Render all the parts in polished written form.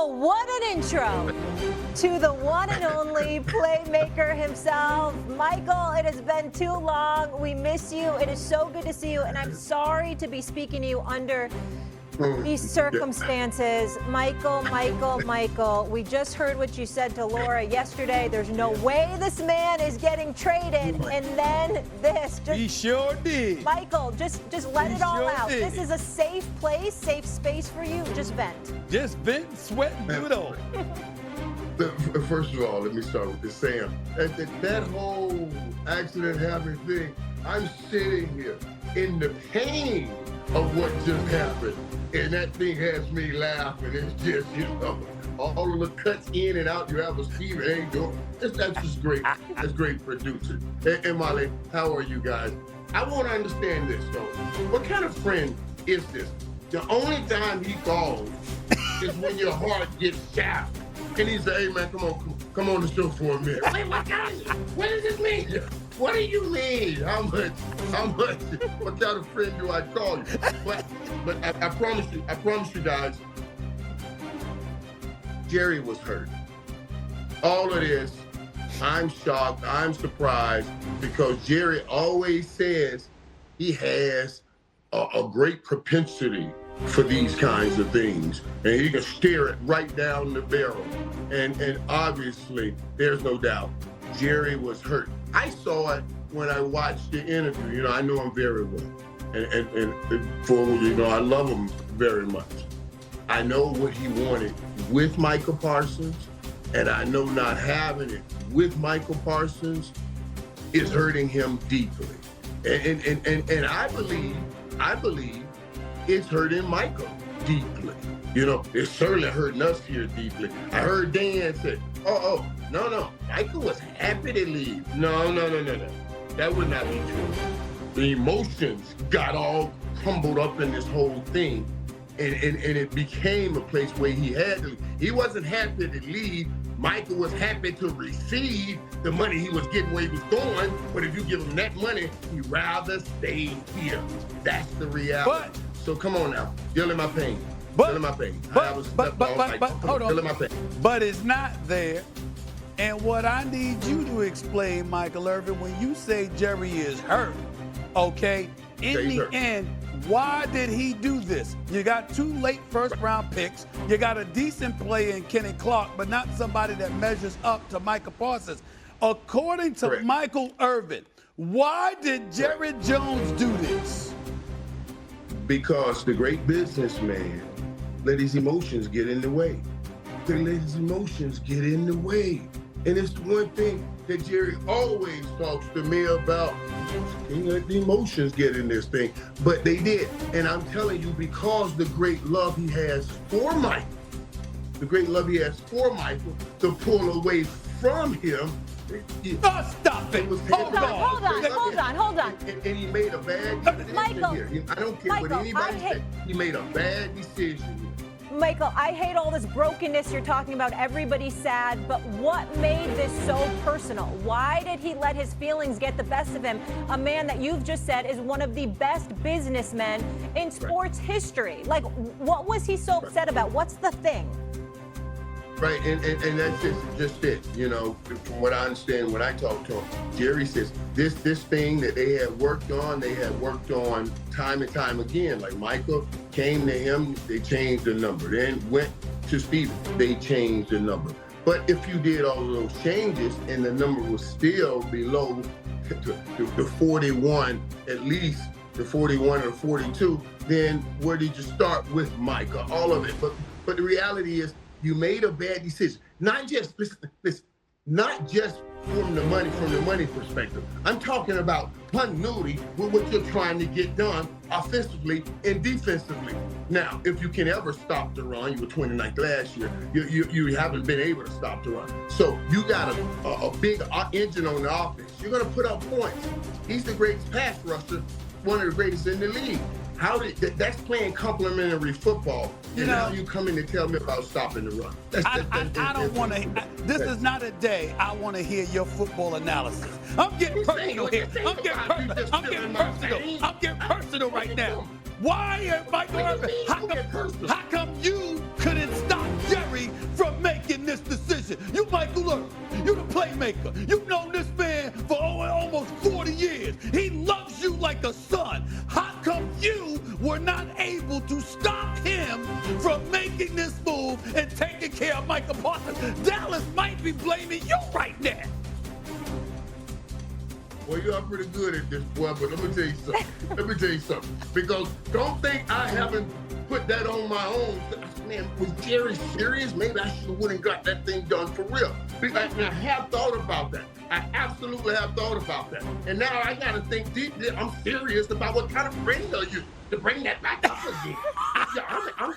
Well, what an intro to the one and only playmaker himself. Michael, it has been too long. We miss you. It is so good to see you, and I'm sorry to be speaking to you under these circumstances. Michael, we just heard what you said to Laura yesterday. There's no way this man is getting traded. And then this. He sure did. Michael, just let it all out. This is a safe place, safe space for you. Just vent. Just vent, sweat, and do it all. First of all, let me start with this, Sam. That whole accident happened thing, I'm sitting here in the pain of what just happened. And that thing has me laughing. It's just, all of the cuts in and out. You have a Steve, it ain't doing. That's just great. That's great producing. And Molly, how are you guys? I want to understand this, though. What kind of friend is this? The only time he calls is when your heart gets shattered. And he say, hey, man, come on the show for a minute. Wait, what does this mean? What do you mean? How much? What kind of friend do I call you? But I promise you guys, Jerry was hurt. All of this, I'm shocked, I'm surprised, because Jerry always says he has a great propensity for these kinds of things, and he can stare it right down the barrel. And obviously, there's no doubt, Jerry was hurt. I saw it when I watched the interview. I know him very well, and I love him very much. I know what he wanted with Micah Parsons, and I know not having it with Micah Parsons is hurting him deeply. And I believe it's hurting Micah deeply. It's certainly hurting us here deeply. I heard Dan say, no, Micah was happy to leave. No. That would not be true. The emotions got all crumbled up in this whole thing, and it became a place where he had to leave. He wasn't happy to leave. Micah was happy to receive the money he was getting where he was going, but if you give him that money, he'd rather stay here. That's the reality. So come on now, deal in my pain. Hold on. But it's not there. And what I need you to explain, Michael Irvin, when you say Jerry is hurt, okay, in the end, why did he do this? You got 2 late first-round picks. You got a decent player in Kenny Clark, but not somebody that measures up to Micah Parsons. According to Michael Irvin, why did Jerry Jones do this? Because the great businessman let his emotions get in the way. And it's the one thing that Jerry always talks to me about. He let the emotions get in this thing. But they did. And I'm telling you, because the great love he has for Michael, to pull away from him. Stop it. Hold on. And he made a bad decision Michael, here. I don't care what anybody says. He made a bad decision here. Michael, I hate all this brokenness you're talking about. Everybody's sad, but what made this so personal? Why did he let his feelings get the best of him? A man that you've just said is one of the best businessmen in sports history. Like, what was he so upset about? What's the thing? Right, and that's just it. From what I understand when I talk to him, Jerry says this thing that they had worked on time and time again. Like Michael came to him, they changed the number. Then went to Steve, they changed the number. But if you did all of those changes and the number was still below the 41, at least the 41 or 42, then where did you start with Micah? All of it. But the reality is, you made a bad decision. Not just not just from the money perspective. I'm talking about continuity with what you're trying to get done offensively and defensively. Now, if you can ever stop the run, you were 29th last year. You haven't been able to stop the run. So you got a big engine on the offense. You're going to put up points. He's the greatest pass rusher, one of the greatest in the league. That's playing complementary football. Now you come in to tell me about stopping the run. I don't want to. This is not a day I want to hear your football analysis. I'm getting personal here. I'm getting personal right now. Why, Michael Irvin? How come you couldn't stop Jerry Micah Parsons. Dallas might be blaming you right now. Well, you are pretty good at this, boy, but let me tell you something. Because don't think I haven't put that on my own. Man, was Jerry serious? Maybe I should have went and got that thing done for real. Because I have thought about that. I absolutely have thought about that. And now I got to think deeply. I'm serious about what kind of friend are you to bring that back up again. I'm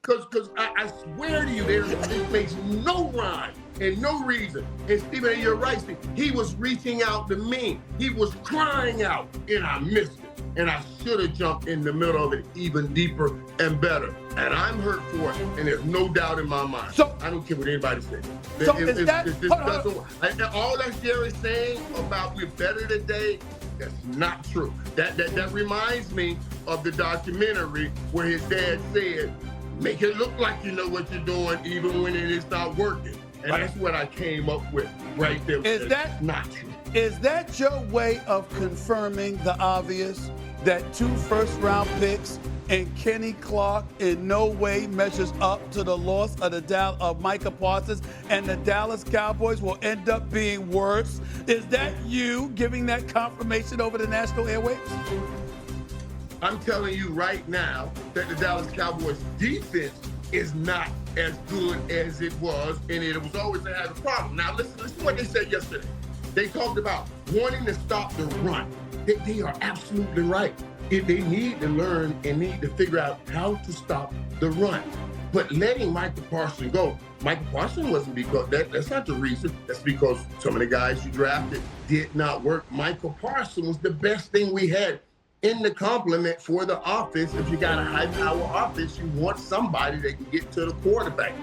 because I swear to you, this makes no rhyme and no reason. And Stephen, you're right, Steve. He was reaching out to me. He was crying out, and I missed it. And I should have jumped in the middle of it even deeper and better. And I'm hurt for it, and there's no doubt in my mind. So I don't care what anybody says. So is that all that Jerry's saying about we're better today, that's not true. That reminds me of the documentary where his dad said, make it look like you know what you're doing even when it is not working. And that's what I came up with right there. Is that not true? Is that your way of confirming the obvious, that 2 first-round picks and Kenny Clark in no way measures up to the loss of Micah Parsons, and the Dallas Cowboys will end up being worse? Is that you giving that confirmation over the national airwaves? I'm telling you right now that the Dallas Cowboys defense is not as good as it was, and it was always to have a problem. Now listen to what they said yesterday. They talked about wanting to stop the run. They are absolutely right. They need to learn and need to figure out how to stop the run. But letting Micah Parsons go, Micah Parsons wasn't because that's not the reason. That's because some of the guys you drafted did not work. Micah Parsons was the best thing we had in the complement for the offense. If you got a high-power offense, you want somebody that can get to the quarterback.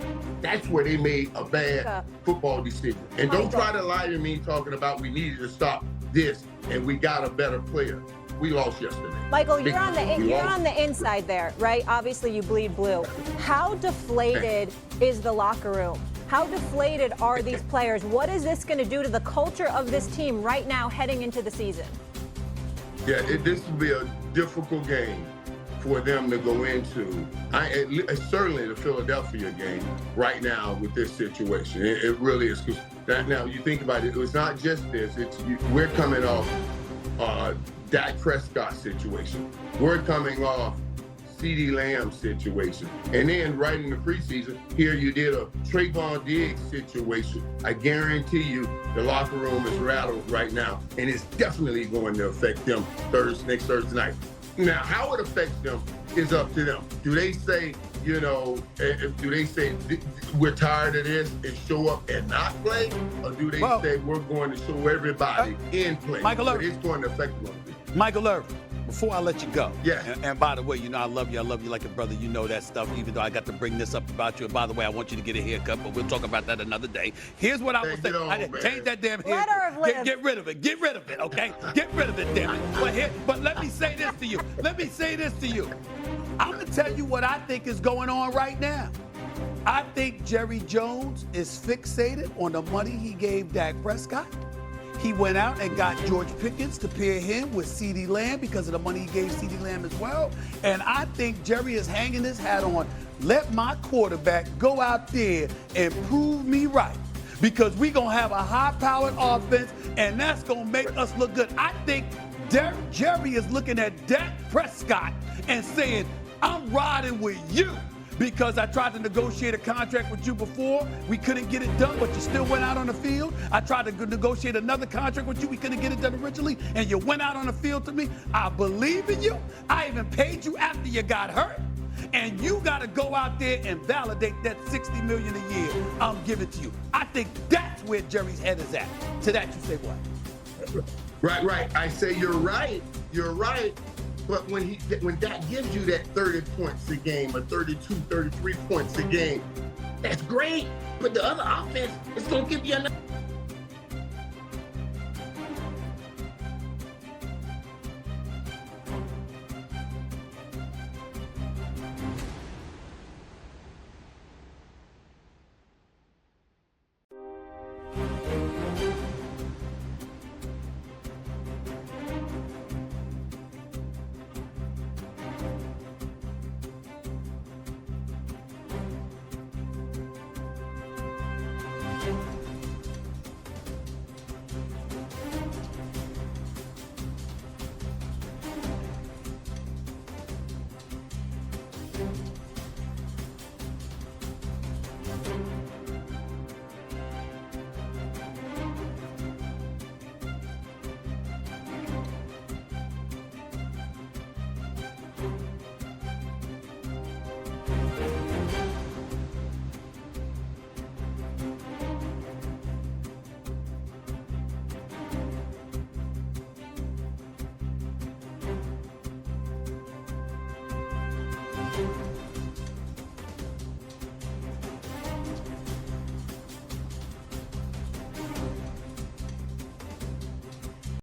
That's where they made a bad football decision. And don't try to lie to me talking about we needed to stop this and we got a better player. We lost yesterday. Michael, you're on the inside there, right? Obviously, you bleed blue. How deflated is the locker room? How deflated are these players? What is this going to do to the culture of this team right now heading into the season? Yeah, this will be a difficult game for them to go into. Certainly the Philadelphia game right now with this situation. It really is. Because now you think about it, it's not just this. We're coming off Dak Prescott situation. We're coming off CeeDee Lamb situation. And then right in the preseason, here you did a Trayvon Diggs situation. I guarantee you the locker room is rattled right now, and it's definitely going to affect them next Thursday night. Now, how it affects them is up to them. Do they say, we're tired of this and show up and not play? Or do they say we're going to show everybody in play? Michael Irvin. It's going to affect them. Michael Irvin, before I let you go. Yeah. And by the way, I love you like a brother. You know that stuff, even though I got to bring this up about you. And by the way, I want you to get a haircut, but we'll talk about that another day. Here's what I will say. Change that damn haircut. Get rid of it. Get rid of it, okay? Get rid of it, damn it. But let me say this to you. I'm going to tell you what I think is going on right now. I think Jerry Jones is fixated on the money he gave Dak Prescott. He went out and got George Pickens to pair him with CeeDee Lamb because of the money he gave CeeDee Lamb as well. And I think Jerry is hanging his hat on, let my quarterback go out there and prove me right. Because we're going to have a high-powered offense, and that's going to make us look good. I think Jerry is looking at Dak Prescott and saying, I'm riding with you. Because I tried to negotiate a contract with you before. We couldn't get it done, but you still went out on the field. I tried to negotiate another contract with you. We couldn't get it done originally, and you went out on the field to me. I believe in you. I even paid you after you got hurt. And you got to go out there and validate that $60 million a year I'm giving to you. I think that's where Jerry's head is at. To that, you say what? Right. I say you're right. But when Dak gives you that 30 points a game or 32, 33 points a game, that's great. But the other offense is going to give you another